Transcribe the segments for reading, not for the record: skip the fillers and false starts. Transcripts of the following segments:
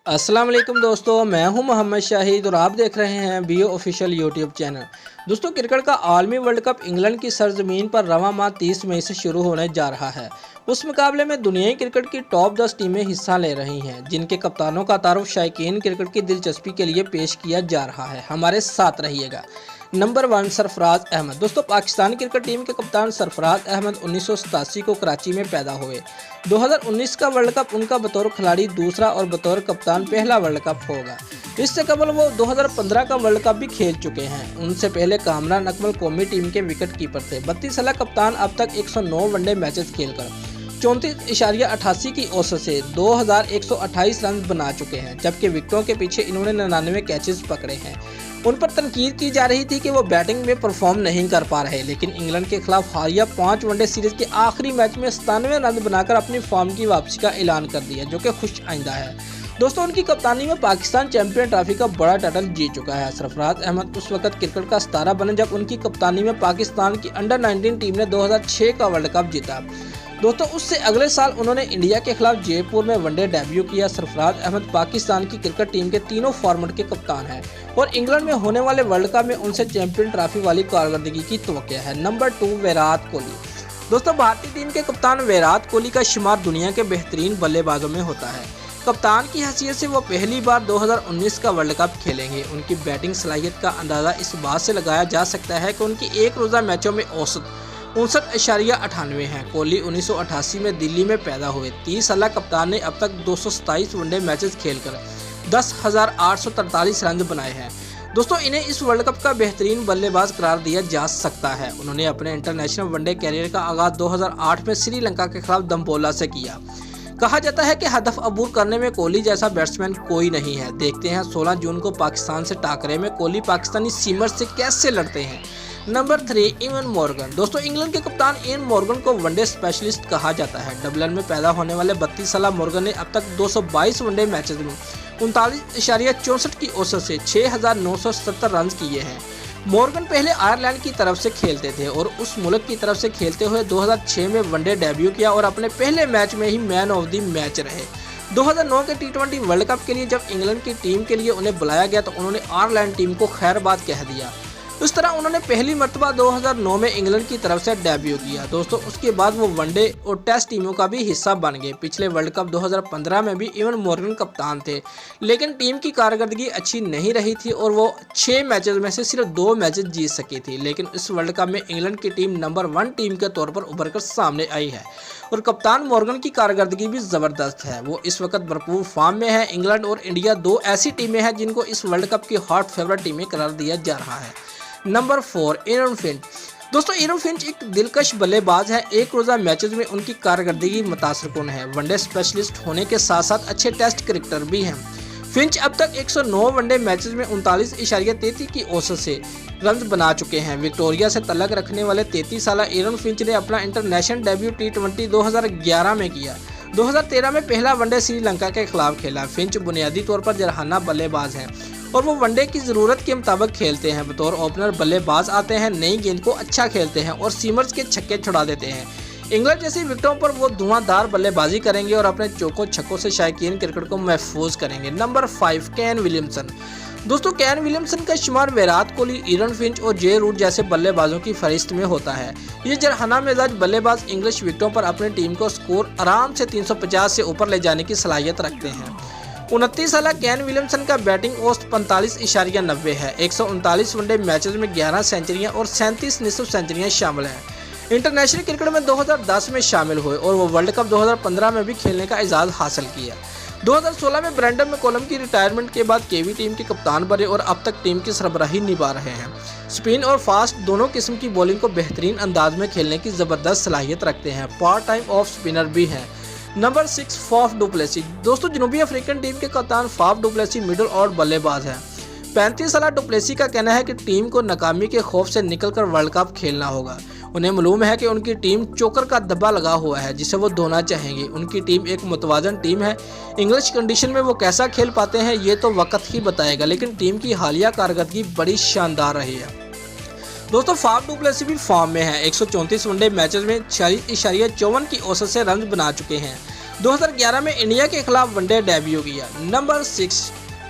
अस्सलाम वालेकुम दोस्तों, मैं हूं मोहम्मद शाहिद और आप देख रहे हैं बीओ ऑफिशियल यूट्यूब चैनल। दोस्तों, क्रिकेट का आलमी वर्ल्ड कप इंग्लैंड की सरजमीन पर रवां माह 30 मई से शुरू होने जा रहा है। उस मुकाबले में दुनियाई क्रिकेट की टॉप 10 टीमें हिस्सा ले रही हैं, जिनके कप्तानों का तारुफ शायकीन क्रिकेट की दिलचस्पी के लिए पेश किया जा रहा है। हमारे साथ रहिएगा। नंबर 1, सरफराज अहमद। दोस्तों, पाकिस्तान क्रिकेट टीम के कप्तान सरफराज अहमद 1987 को कराची में पैदा हुए। 2019 का वर्ल्ड कप उनका बतौर खिलाड़ी दूसरा और बतौर कप्तान पहला वर्ल्ड कप होगा। इससे कबल वो 2015 का वर्ल्ड कप भी खेल चुके हैं। उनसे पहले कामरान अकमल कौमी टीम के विकेट कीपर थे। 32 साल कप्तान अब तक 109 वनडे मैचेस खेलकर 34.88 की औसत से 2128 रन बना चुके हैं, जबकि विकेटों के पीछे इन्होंने 99 कैचेस पकड़े हैं। उन पर तनकीद की जा रही थी कि वो बैटिंग में परफॉर्म नहीं कर पा रहे, लेकिन इंग्लैंड के खिलाफ हालिया 5 वनडे सीरीज के आखिरी मैच में 97 रन बनाकर अपनी फॉर्म की वापसी का ऐलान कर दिया, जो कि खुश आइंदा है। दोस्तों, उनकी कप्तानी में पाकिस्तान चैंपियन ट्रॉफी का बड़ा टाइटल जीत चुका है। सरफराज अहमद उस वक्त क्रिकेट का सितारा बने जब उनकी कप्तानी में पाकिस्तान की अंडर 19 टीम ने 2006 का वर्ल्ड कप जीता। दोस्तों, उससे अगले साल उन्होंने इंडिया के खिलाफ जयपुर में वनडे डेब्यू किया। सरफराज अहमद पाकिस्तान की क्रिकेट टीम के तीनों फॉर्मेट के कप्तान हैं और इंग्लैंड में होने वाले वर्ल्ड कप में उनसे चैंपियन ट्रॉफी वाली कारकर्दगी की तवक्को है। नंबर 2, विराट कोहली। दोस्तों, भारतीय टीम के कप्तान विराट कोहली का शुमार दुनिया के बेहतरीन बल्लेबाजों में होता है। कप्तान की हैसियत से वो पहली बार 2019 का वर्ल्ड कप खेलेंगे। उनकी बैटिंग सलाहियत का अंदाज़ा इस बात से लगाया जा सकता है कि उनकी एक रोज़ा मैचों में औसत 59.98 है। कोहली 1988 में दिल्ली में पैदा हुए। 30 साल कप्तान ने अब तक 227 वनडे मैचेस खेलकर 10,843 रन बनाए हैं। दोस्तों, इन्हें इस वर्ल्ड कप का बेहतरीन बल्लेबाज करार दिया जा सकता है। उन्होंने अपने इंटरनेशनल वनडे कैरियर का आगाज़ 2008 में श्रीलंका के खिलाफ दम्बोला से किया। कहा जाता है कि हदफ अबूर करने में कोहली जैसा बैट्समैन कोई नहीं है। देखते हैं 16 जून को पाकिस्तान से टाकरे में कोहली पाकिस्तानी सीमर से कैसे लड़ते हैं। Number 3, even Morgan. दोस्तों, इंग्लैंड के कप्तान इवन मॉर्गन को वनडे स्पेशलिस्ट कहा जाता है। डबलिन में पैदा होने वाले 32 साल मॉर्गन ने अब तक 222 वनडे मैचेस में 39.64 की औसत से 6,970 रन किए हैं। मॉर्गन पहले आयरलैंड की तरफ से खेलते थे और उस मुल्क की तरफ से खेलते हुए 2006 में वनडे डेब्यू किया और अपने पहले मैच में ही मैन ऑफ द मैच रहे। 2009 के T20 वर्ल्ड कप के लिए जब इंग्लैंड की टीम के लिए उन्हें बुलाया गया तो उन्होंने आयरलैंड टीम को खैरबाद कह दिया। इस तरह उन्होंने पहली मर्तबा 2009 में इंग्लैंड की तरफ से डेब्यू किया। दोस्तों, उसके बाद वो वनडे और टेस्ट टीमों का भी हिस्सा बन गए। पिछले वर्ल्ड कप 2015 में भी इवन मॉर्गन कप्तान थे, लेकिन टीम की कारकर्दगी अच्छी नहीं रही थी और वो 6 मैचेस में से सिर्फ 2 मैचेस जीत सकी थी। लेकिन इस वर्ल्ड कप में इंग्लैंड की टीम नंबर 1 टीम के तौर पर उभर कर सामने आई है और कप्तान मॉर्गन की कारकर्दगी भी ज़बरदस्त है। वो इस वक्त भरपूर फॉर्म में है। इंग्लैंड और इंडिया 2 ऐसी टीमें हैं जिनको इस वर्ल्ड कप की हॉट फेवरेट टीमें करार दिया जा रहा है। Number 4, Aaron Finch. दोस्तों, एरन फिंच एक दिलकश बल्लेबाज है। एक रोज़ा मैचेस में उनकी कारकर्दगी मुतासरकुन है। वनडे स्पेशलिस्ट होने के साथ साथ अच्छे टेस्ट क्रिकेटर भी हैं। फिंच अब तक 109 वनडे मैचेस में 39.33 की औसत से रन बना चुके हैं। विक्टोरिया से तल्लक रखने वाले 33 साल एरन फिंच ने अपना इंटरनेशनल डेब्यू T20 2011 में किया। 2013 में पहला वनडे श्रीलंका के खिलाफ खेला। फिंच बुनियादी तौर पर जरहाना बल्लेबाज हैं और वो वनडे की ज़रूरत के मुताबिक खेलते हैं। बतौर ओपनर बल्लेबाज आते हैं, नई गेंद को अच्छा खेलते हैं और सीमर्स के छक्के छुड़ा देते हैं। इंग्लैंड जैसी विकेटों पर वो धुआंधार बल्लेबाजी करेंगे और अपने चौकों छक्कों से शायकीन क्रिकेट को महफूज करेंगे। Number 5, Kane Williamson. दोस्तों, केन विलियमसन का शुमार विराट कोहली, एरन फिंच और जे रूट जैसे बल्लेबाजों की फहरिस्त में होता है। ये जरहाना मिजाज बल्लेबाज इंग्लिश विकेटों पर अपनी टीम को स्कोर आराम से 350 से ऊपर ले जाने की सलाहियत रखते हैं। 29 साल केन विलियमसन का बैटिंग औसत 45.90 है। 139 वनडे मैचेस में 11 सेंचुरियां और 37 निसफ सेंचुरियां शामिल हैं। इंटरनेशनल क्रिकेट में 2010 में शामिल हुए और वो वर्ल्ड कप 2015 में भी खेलने का एजाज़ हासिल किया। 2016 में ब्रेंडन मैकलम की रिटायरमेंट के बाद केवी टीम के कप्तान बने और अब तक टीम की सरबराही निभा रहे हैं। स्पिन और फास्ट दोनों किस्म की बॉलिंग को बेहतरीन अंदाज में खेलने की ज़बरदस्त सलाहियत रखते हैं। पार्ट टाइम ऑफ स्पिनर भी हैं। Number 6, Faf du Plessis. दोस्तों, जनूबी अफ्रीकन टीम के कप्तान Faf du Plessis middle order बल्लेबाज हैं। 35 साल डु प्लेसी का कहना है कि टीम को नाकामी के खौफ से निकलकर वर्ल्ड कप खेलना होगा। उन्हें मालूम है कि उनकी टीम चोकर का दब्बा लगा हुआ है जिसे वो धोना चाहेंगे। उनकी टीम एक मुतवाजन टीम है। इंग्लिश कंडीशन में वो कैसा खेल पाते हैं ये तो वक्त ही बताएगा, लेकिन टीम की हालिया कारकर्दगी बड़ी शानदार रही है। दोस्तों, फाफ डु प्लेसी भी फॉर्म में है। 134 वनडे मैचेस में 46.54 की औसत से रन बना चुके हैं। 2011 में इंडिया के खिलाफ वनडे डेब्यू किया। Number 6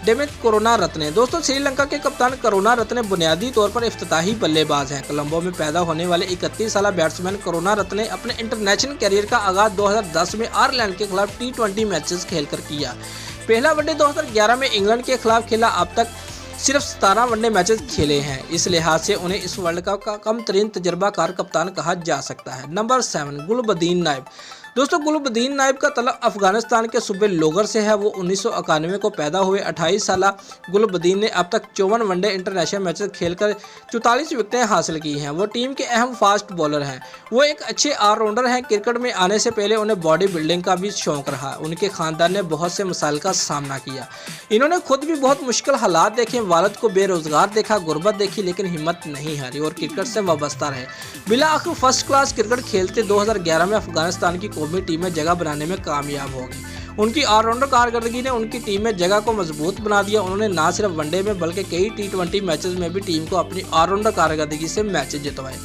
David Karunaratne. दोस्तों श्रीलंका के कप्तान करुणारत्ने बुनियादी तौर पर इफ्तिताही बल्लेबाज हैं। कोलंबो में पैदा होने वाले 31 साल बैट्समैन करुणारत्ने अपने इंटरनेशनल करियर का आगाज 2010 में आयरलैंड के खिलाफ T20 मैचेस खेलकर किया। पहला वनडे 2011 में इंग्लैंड के खिलाफ खेला। अब तक सिर्फ 17 वनडे मैचेस खेले हैं। इस लिहाज से उन्हें इस वर्ल्ड कप का कम तरीन तजर्बाकार कप्तान कहा जा सकता है। नंबर 7 गुलबदीन नाइब। दोस्तों गुलबदीन नाइब का तल्लुक अफगानिस्तान के सूबे लोगर से है। वो 1991 को पैदा हुए 28 साल गुलबदीन ने अब तक 54 वनडे इंटरनेशनल मैचेस खेलकर 44 विकेटें हासिल की हैं। वो टीम के अहम फास्ट बॉलर हैं। वो एक अच्छे ऑलराउंडर हैं। क्रिकेट में आने से पहले उन्हें बॉडी बिल्डिंग का भी शौक रहा। उनके खानदान ने बहुत से मसाइल का सामना किया। इन्होंने खुद भी बहुत मुश्किल हालात देखे। वालिद को बेरोजगार देखा, गुर्बत देखी, लेकिन हिम्मत नहीं हारी और क्रिकेट से वाबस्ता रहे। बिला आखिर फर्स्ट क्लास क्रिकेट खेलते 2011 में अफगानिस्तान की कौमी टीम में जगह बनाने में कामयाब हो गई। उनकी ऑलराउंडर कारकर्दगी ने उनकी टीम में जगह को मजबूत बना दिया। उन्होंने न सिर्फ वनडे में बल्कि कई T20 मैचेस में भी टीम को अपनी ऑलराउंडर कारकर्दगी से मैचेस जितवाए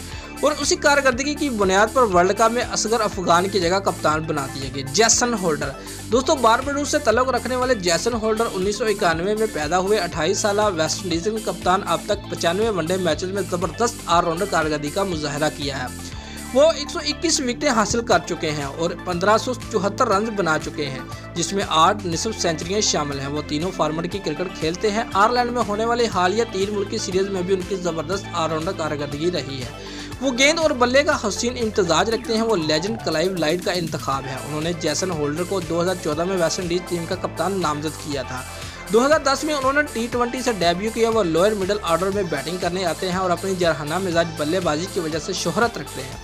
और उसी कारकर्दगी की बुनियाद पर वर्ल्ड कप में असगर अफगान की जगह कप्तान बना दिए गए। Jason Holder. दोस्तों बारबाडोस से तल्लुक रखने वाले जैसन होल्डर 1991 में पैदा हुए 28 साल वेस्ट इंडीज के कप्तान अब तक 95 वनडे मैचेस में जबरदस्त ऑलराउंडर कारकर्दगी का मुजाहरा किया है। वो 121 विकेटें हासिल कर चुके हैं और 1574 रन बना चुके हैं, जिसमें 8 निसफ सेंचुरियां शामिल हैं। वो तीनों फॉर्मेट की क्रिकेट खेलते हैं। आयरलैंड में होने वाली हालिया 3 मुल्की सीरीज में भी उनकी जबरदस्त ऑलराउंडर कारकर्दगी रही है। वो गेंद और बल्ले का हसीन इम्तजाज रखते हैं। वो लेजेंड क्लाइव लाइट का इंतखाब है। उन्होंने जैसन होल्डर को 2014 में वेस्ट इंडीज टीम का कप्तान नामजद किया था। 2010 में उन्होंने T20 से डेब्यू किया। वो लोअर मिडिल ऑर्डर में बैटिंग करने आते हैं और अपनी जरहाना मिजाज बल्लेबाजी की वजह से शोहरत रखते हैं।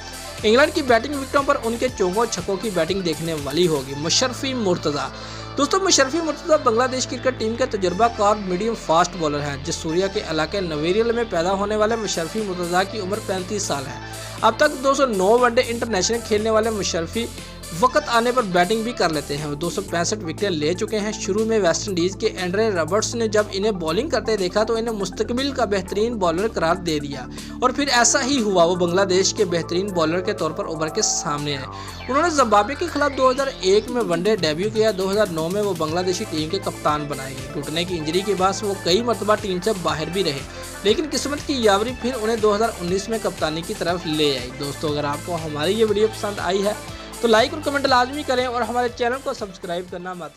इंग्लैंड की बैटिंग विकेटों पर उनके चौकों छक्कों की बैटिंग देखने वाली होगी। मुशर्रफी मुर्तज़ा। दोस्तों मुशर्रफी मुर्तज़ा बांग्लादेश क्रिकेट टीम के तजुर्बाकार मीडियम फास्ट बॉलर हैं। जिस सूर्या के इलाके नवेरियल में पैदा होने वाले मुशर्रफी मुर्तज़ा की उम्र 35 साल है। अब तक 209 वनडे इंटरनेशनल खेलने वाले मुशर्रफी वक्त आने पर बैटिंग भी कर लेते हैं। वो 265 विकेटें ले चुके हैं। शुरू में वेस्ट इंडीज के एंड्रे रॉबर्ट्स ने जब इन्हें बॉलिंग करते देखा तो इन्हें मुस्तकबिल का बेहतरीन बॉलर करार दे दिया और फिर ऐसा ही हुआ। वो बांग्लादेश के बेहतरीन बॉलर के तौर पर उभर के सामने आए। उन्होंने जिम्बाब्वे के खिलाफ 2001 में वनडे डेब्यू किया। 2009 में वो बांग्लादेशी टीम के कप्तान बनाए गए। टूटने की इंजरी के बाद वो कई मरतबा टीम से बाहर भी रहे, लेकिन किस्मत की यावरी फिर उन्हें 2019 में कप्तानी की तरफ ले आई। दोस्तों अगर आपको हमारी ये वीडियो पसंद आई है तो लाइक और कमेंट लाजमी करें और हमारे चैनल को सब्सक्राइब करना मत